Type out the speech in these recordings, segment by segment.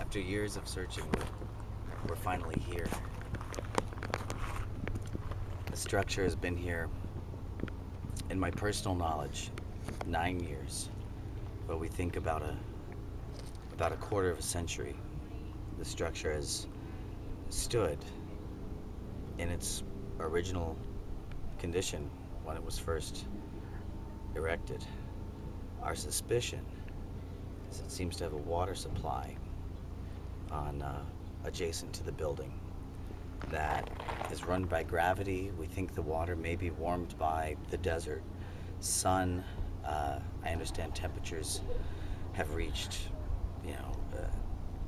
After years of searching, we're finally here. The structure has been here, in my personal knowledge, 9 years. But we think about a quarter of a century. The structure has stood in its original condition when it was first erected. Our suspicion is it seems to have a water supply on adjacent to the building that is run by gravity. We think the water may be warmed by the desert sun. I understand temperatures have reached,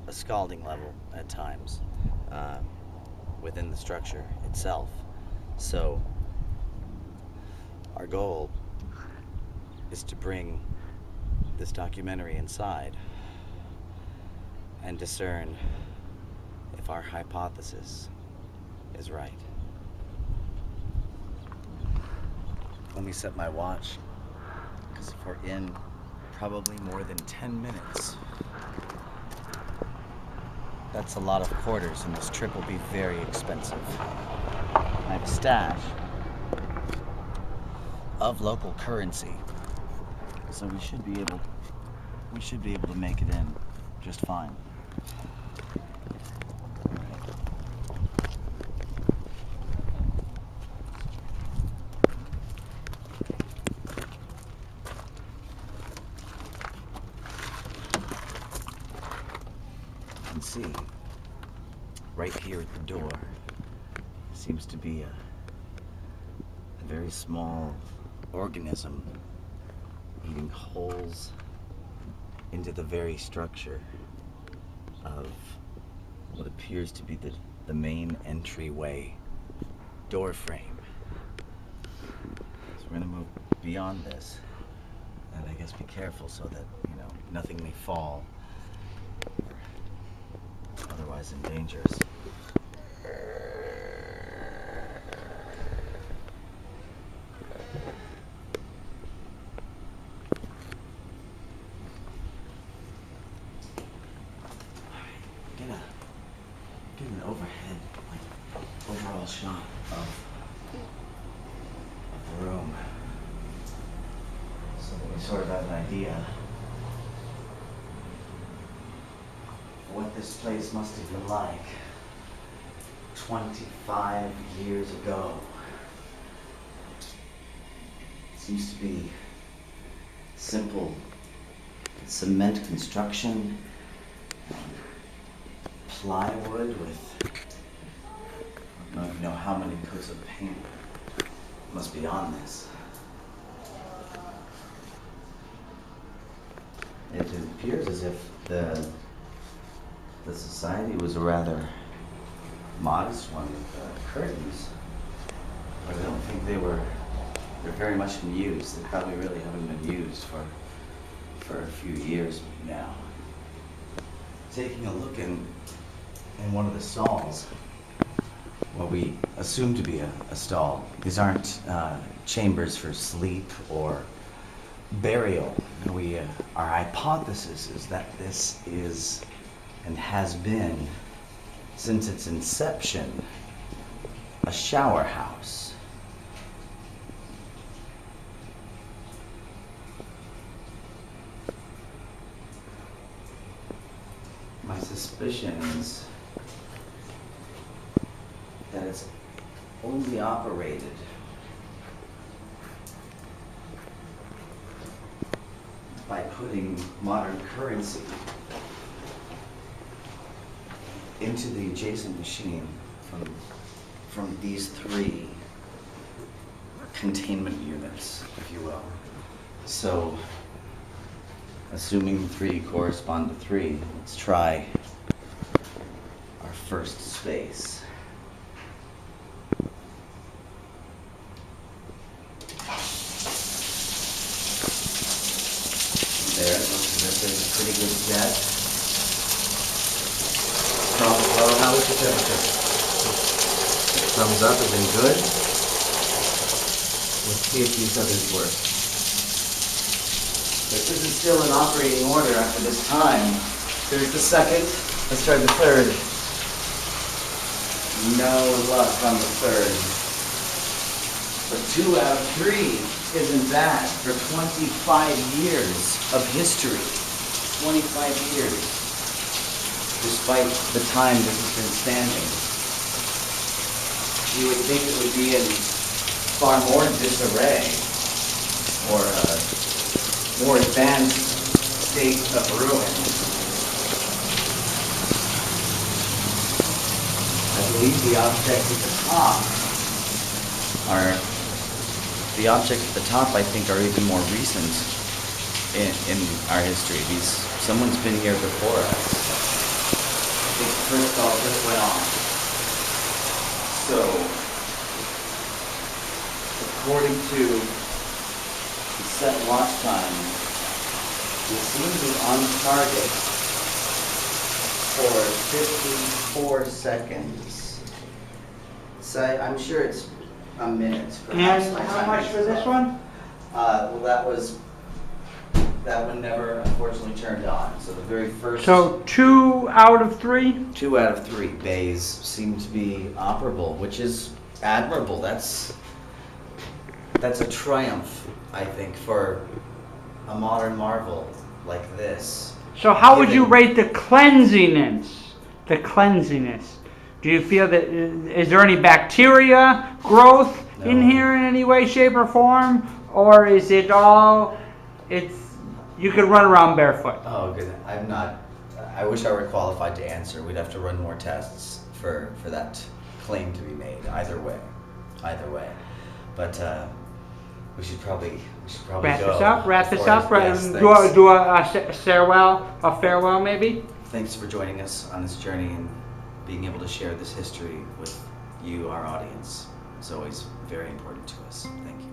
a scalding level at times within the structure itself. So our goal is to bring this documentary inside and discern if our hypothesis is right. Let me set my watch, because if we're in probably more than 10 minutes, that's a lot of quarters, and this trip will be very expensive. I have a stash of local currency, so we should be able to make it in just fine. You can see right here at the door seems to be a very small organism eating holes into the very structure of what appears to be the main entryway door frame. So we're going to move beyond this, and I guess be careful so that nothing may fall or otherwise endanger us. Get an overhead, overall shot of the room, so that we sort of have an idea of what this place must have been like 25 years ago. It seems to be simple cement construction, plywood with, I don't even know how many coats of paint must be on this. It appears as if the society was a rather modest one with curtains, but I don't think they're very much in use. They probably really haven't been used for a few years now. Taking a look in one of the stalls, what we assume to be a stall. These aren't chambers for sleep or burial. Our hypothesis is that this is and has been, since its inception, a shower house. My suspicion is that it's only operated by putting modern currency into the adjacent machine from these 3 containment units, if you will. So, assuming 3 correspond to 3, let's try our first space. There, it looks as if there's a pretty good jet. Well, how is the temperature? Thumbs up has been good. Let's see if these others work. This is still in operating order after this time. There's the second. Let's try the third. No luck on the third. But 2 out of 3 isn't bad for 25 years of history. 25 years. Despite the time this has been standing. You would think it would be in far more disarray or a more advanced state of ruin. I believe the objects at the top I think are even more recent in our history. Someone's been here before us. I think the first call just went off. So, according to the set watch time, we seem to be on target for 54 seconds. So I'm sure it's a minute. And how much for this one? Well, that one never unfortunately turned on. So the very first. So 2 out of 3? 2 out of 3 bays seem to be operable, which is admirable. That's a triumph, I think, for a modern marvel like this. So how would you rate the cleanliness? The cleanliness. Do you feel that, is there any bacteria growth in here in any way, shape, or form? Or is it all, you could run around barefoot? Oh, good. I wish I were qualified to answer. We'd have to run more tests for that claim to be made. Either way. But we should probably Wrap go. this up. Yes, Do a farewell maybe? Thanks for joining us on this journey and being able to share this history with you, our audience. It's always very important to us. Thank you.